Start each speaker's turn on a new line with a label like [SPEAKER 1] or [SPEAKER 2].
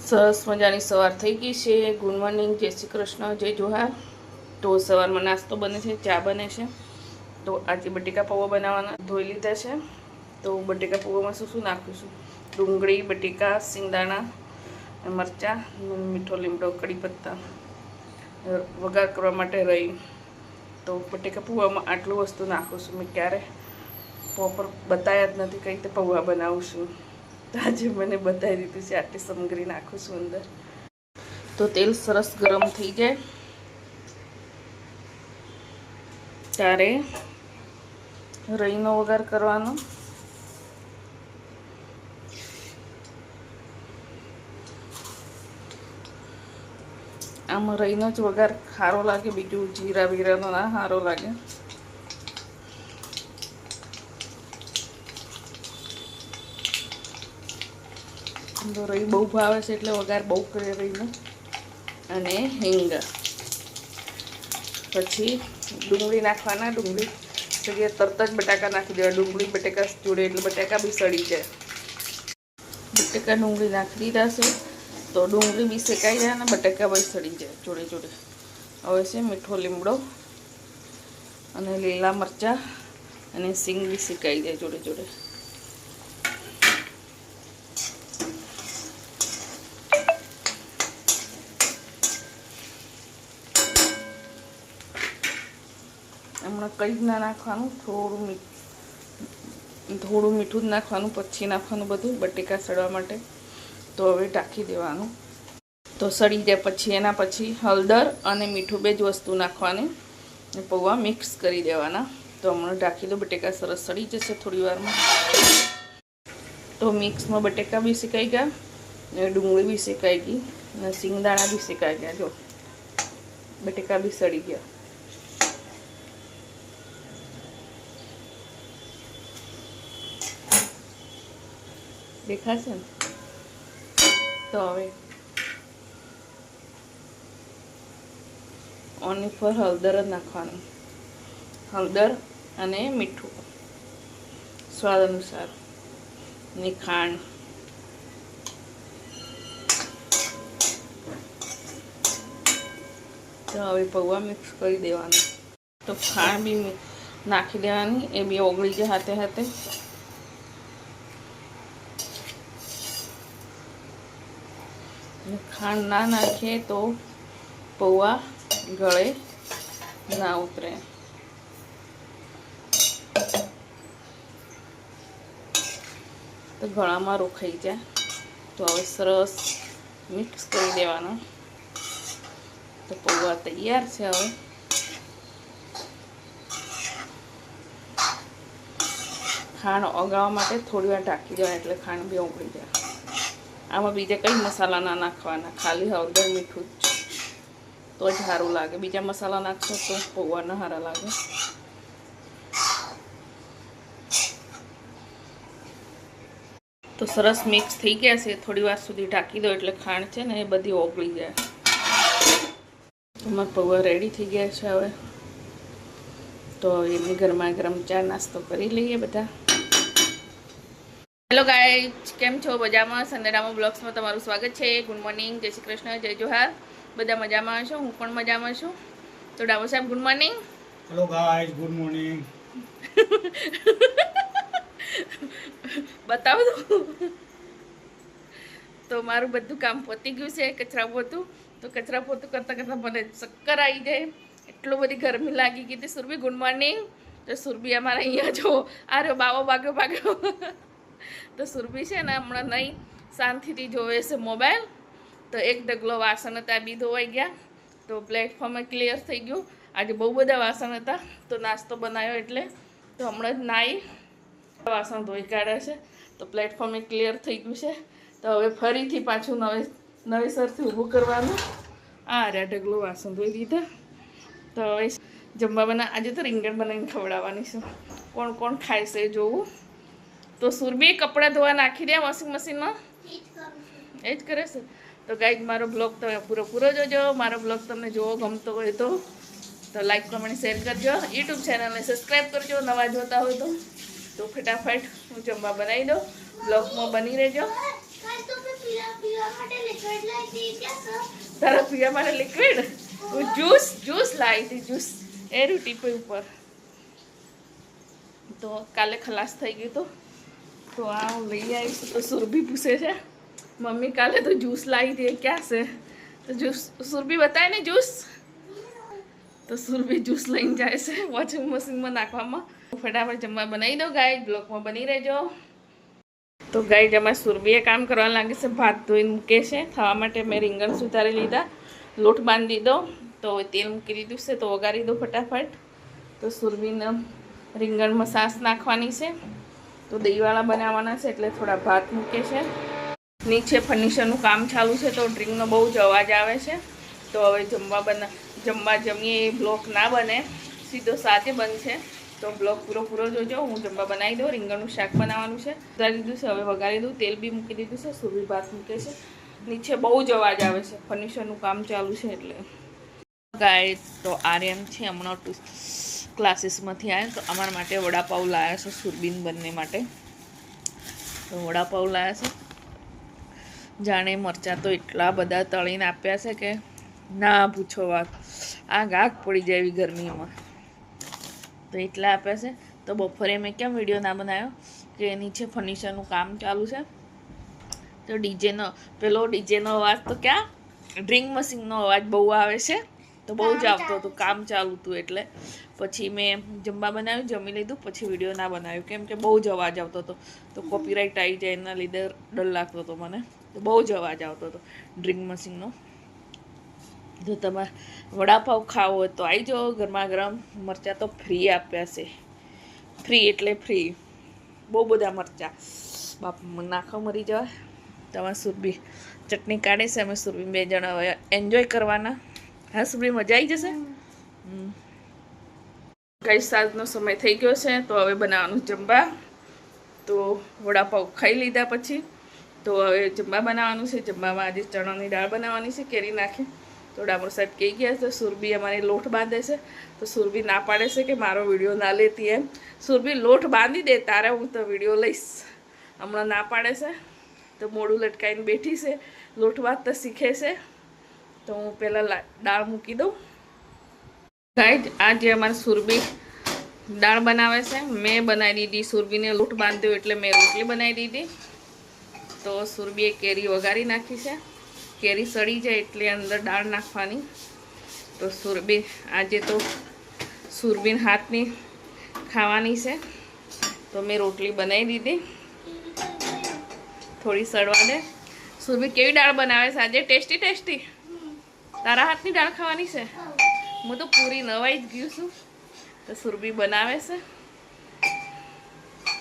[SPEAKER 1] સરસ મજાની સવાર થઈ ગઈ છે। ગુડ મોર્નિંગ, જય શ્રી કૃષ્ણ, જય જોહાર। તો સવારમાં નાસ્તો બને છે, ચા બને છે। તો આજે બટેકા પૌવા બનાવવાના ધોઈ લીધા છે। તો બટેકા પૌવામાં શું શું નાખીશું? ડુંગળી, બટેકા, સિંગદાણા, મરચાં, મીઠો લીમડો, કડી પત્તા, વઘાર કરવા માટે રહી। તો બટેકા પૌવામાં આટલું વસ્તુ નાખું છું। મેં ક્યારે પ્રોપર બતાવ્યા જ નથી કઈ રીતે પૌવા બનાવું છું। તો આજે મને બતાવી દીધું છે। આટલી સામગ્રી નાખું છું અંદર। તો તેલ સરસ ગરમ થઈ જાય ત્યારે રઈનો વઘાર કરવાનો। આમાં રઈનો જ વઘાર સારો લાગે, બીજું જીરા બીરાનો ના સારો લાગે। તો રઈ બહુ ભાવે છે એટલે વઘાર બહુ કરે રઈનો। અને હિંગ, પછી ડુંગળી નાખવાના। ડુંગળી જગ્યાએ તરત જ બટાકા નાખી દેવા। ડુંગળી બટાકા જોડે એટલે બટાકા બી સડી જાય। બટાકા ડુંગળી નાખી દીધા છે તો ડુંગળી બી શેકાઈ જાય અને બટાકા બી સડી જાય જોડે જોડે। હવે છે મીઠો લીમડો અને લીલા મરચાં અને સિંગ બી શેકાઈ જાય જોડે જોડે। હમણાં કંઈ જ ના નાખવાનું, થોડું મીઠું જ નાખવાનું, પછી નાખવાનું બધું બટેકા સડવા માટે। તો હવે ઢાંકી દેવાનું। તો સડી જાય પછી એના પછી હળદર અને મીઠું બે જ વસ્તુ નાખવાની, પૌવા મિક્સ કરી દેવાના। તો હમણાં ઢાંકી દો, બટેકા સરસ સડી જશે થોડી વારમાં। તો મિક્સમાં બટેકા બી શેકાઈ ગયા અને ડુંગળી બી શેકાઈ ગઈ અને સિંગદાણા બી શેકાઈ ગયા। જો બટેકા બી સડી ગયા। દેખાશે ને? તો હવે ઓની પર હળદર જ નાખવાનું, હળદર અને મીઠું સ્વાદ અનુસાર ને ખાંડ। તો હવે પૌવા મિક્સ કરી દેવાનું। તો ખાંડ બી નાખી દેવાની, એ બી ઓગળી જાય હાથે હાથે। ખાંડ ના નાખીએ તો પૌવા ગળે ના ઉતરે। તો ગળામાં રોખાઈ જાય। તો હવે સરસ મિક્સ કરી દેવાનું। તો પૌવા તૈયાર છે। હવે ખાંડ ઓગાળવા માટે થોડી વાર ઢાંકી દેવાય એટલે ખાંડ બી ઓગળી જાય। આમાં બીજા કંઈ મસાલા ના નાખવાના, ખાલી હળદર મીઠું જ, તો જ સારું લાગે। બીજા મસાલા નાખશો તો પૌવા ના સારા લાગે। તો સરસ મિક્સ થઈ ગયા છે। થોડી વાર સુધી ઢાંકી દો એટલે ખાંડ છે ને એ બધી ઓગળી જાય। તમારા પૌવા રેડી થઈ ગયા છે। હવે તો એમની ગરમા ગરમ ચા નાસ્તો કરી લઈએ બધા। હેલો ગાઈઝ, કેમ છો? મજામાં? સંદેડામાં બ્લોગ્સમાં તમારું સ્વાગત છે। ગુડ મોર્નિંગ, જય શ્રી કૃષ્ણ, જય જોહાર। બધા મજામાં છો? હું પણ મજામાં છું। તો ડામો સાહેબ good morning.
[SPEAKER 2] Hello guys, good morning.
[SPEAKER 1] બતાવો તો મારું બધું કામ પતી ગયું છે, કચરા પોતું। તો કચરા પોતું કરતાં કરતાં મને ચક્કર આવી જાય, એટલું બધી ગરમી લાગી ગઈ હતી। Surabhi good morning. તો સુરભી અમારા અહીંયા જો આ રહ્યો બાવો ભાગ્યો। તો સુરભી છે ને હમણાં નહીં શાંતિથી જોવે છે મોબાઈલ। તો એક ઢગલો વાસણ હતા, બી ધોવાઈ ગયા। તો પ્લેટફોર્મે ક્લિયર થઈ ગયું। આજે બહુ બધા વાસણ હતા તો નાસ્તો બનાવ્યો એટલે તો હમણાં જ નાહી વાસણ ધોઈ કાઢ્યા છે। તો પ્લેટફોર્મે ક્લિયર થઈ ગયું છે। તો હવે ફરીથી પાછું નવેસરથી ઊભું કરવાનું। આ રહ્યા ઢગલો વાસણ ધોઈ દીધા। તો હવે જમવા આજે તો રીંગણ બનાવીને ખવડાવવાની છું। કોણ કોણ ખાય છે જોવું। તો સુરભી કપડાં ધોવા નાખી દે વોશિંગ મશીનમાં, એ જ કરે છે। તો ગાઈઝ મારો બ્લોગ તમે પૂરો જોજો। મારો બ્લોગ તમને જોવો ગમતો હોય તો લાઈક કમેન્ટ શેર કરજો। યુટ્યુબ ચેનલને સબસ્ક્રાઈબ કરજો નવા જોતા હોય તો ફટાફટ હું જમવા બનાવી દઉં। બ્લોગમાં બની રહેજો। તારા પીવા માટે લિક્વિડ જ્યુસ લાવી હતી જ્યુસ એ ટીપે ઉપર તો કાલે ખલાસ થઈ ગયું તો આ હું લઈ આવીશ તો સુરભી પૂછે છે મમ્મી કાલે તો જ્यूस लाई थी क्या से तो जूस सुरभि बताए ने जूस तो सुरभि जूस લઈને જાય છે વોશિંગ મશીનમાં નાખવામાં ફટાફટ જમવા બનાવી દો ગાય બ્લોગમાં બની રહેજો તો ગાય જમા સુરભીએ કામ કરવા લાગે છે ભાત ધોઈને મૂકે છે ખાવા માટે મેં રીંગણ સુધારી લીધા લોટ બાંધી દીધો તો તેલ મૂકી દીધું છે તો વઘારી દો ફટાફટ તો સુરભીને રીંગણમાં સાસ નાખવાની છે તો દહીંવાળા બનાવવાના છે એટલે થોડા ભાત મૂકે છે નીચે ફર્નિચરનું કામ ચાલુ છે તો ડ્રિંકનો બહુ જ અવાજ આવે છે તો હવે જમવા જમીએ એ બ્લોક ના બને સીધો સાથે બનશે તો બ્લોક પૂરો જોજો હું જમવા બનાવી દઉં રીંગણનું શાક બનાવવાનું છે ઉતારી દીધું છે હવે વઘારી દઉં તેલ બી મૂકી દીધું છે સુરભી ભાત મૂકે છે નીચે બહુ જ અવાજ આવે છે ફર્નિચરનું કામ ચાલુ છે એટલે ગાય તો આર્યન છે હમણાં ક્લાસીસમાંથી આવ્યા તો અમારા માટે વડાપાઉં લાવ્યા છે સુરબીન બંને માટે તો વડાપાઉં લાવ્યા છે જાણે મરચાં તો એટલા બધા તળીને આપ્યા છે કે ના પૂછો વાત આગ પડી જાય એવી ગરમીમાં તો એટલા આપ્યા છે તો બપોરે મેં કેમ વિડીયો ના બનાવ્યો કે નીચે ફર્નિચરનું કામ ચાલુ છે તો ડીજેનો અવાજ તો ક્યાં ડ્રિંક મશીનનો અવાજ બહુ આવે છે તો બહુ જ આવતો હતું કામ ચાલુ હતું એટલે પછી મેં જમવા બનાવ્યું જમી લીધું પછી વિડીયો ના બનાવ્યું કેમ કે બહુ જ અવાજ આવતો હતો તો કોપીરાઇટ આવી જાય એના લીધે ડર લાગતો હતો મને તો બહુ જ અવાજ આવતો હતો ડ્રિંક મશીનનો જો તમારે વડાપાઉં ખાવો હોય તો આવી જાઓ ગરમા ગરમ મરચાં તો ફ્રી આપ્યા છે ફ્રી એટલે ફ્રી બહુ બધા મરચાં બાપ નાખો મરી જવાય તમારે સુરભી ચટણી કાઢે છે અમે સુરભી 2 જણા હવે એન્જોય કરવાના હા સુરભી મજા આવી જશે કઈ સાંજનો સમય થઈ ગયો છે તો હવે બનાવવાનું જમવા તો વડાપાઉં ખાઈ લીધા પછી તો હવે જમવા બનાવવાનું છે જમવામાં આજે ચણાની દાળ બનાવવાની છે કેરી નાખી તો ડામોર સાહેબ કહી ગયા છે સુરભી અમારે લોટ બાંધે છે તો સુરભી ના પાડે છે કે મારો વિડીયો ના લેતી એમ સુરભી લોટ બાંધી દે તારે હું તો વિડીયો લઈશ હમણાં ના પાડે છે તો મોડું લટકાઈને બેઠી છે લોટ બાંધતા શીખે છે તો હું પહેલાં દાળ મૂકી દઉં ગાઈઝ આજે અમારે સુરભી દાળ બનાવે છે મેં બનાવી દીધી સુરભીને લોટ બાંધ્યો એટલે મેં રોટલી બનાવી દીધી તો સુરભીએ કેરી વઘારી નાખી છે કેરી સડી જાય એટલે અંદર દાળ નાખવાની તો સુરભી આજે તો સુરભીન હાથની ખાવાની છે તો મેં રોટલી બનાવી દીધી થોડી સડવા દે સુરભી કેવી દાળ બનાવે છે આજે ટેસ્ટી તારા હાથની દાળ ખાવાની છે હું તો પૂરી નવાઈ જ ગયું છું તો સુરભી બનાવે છે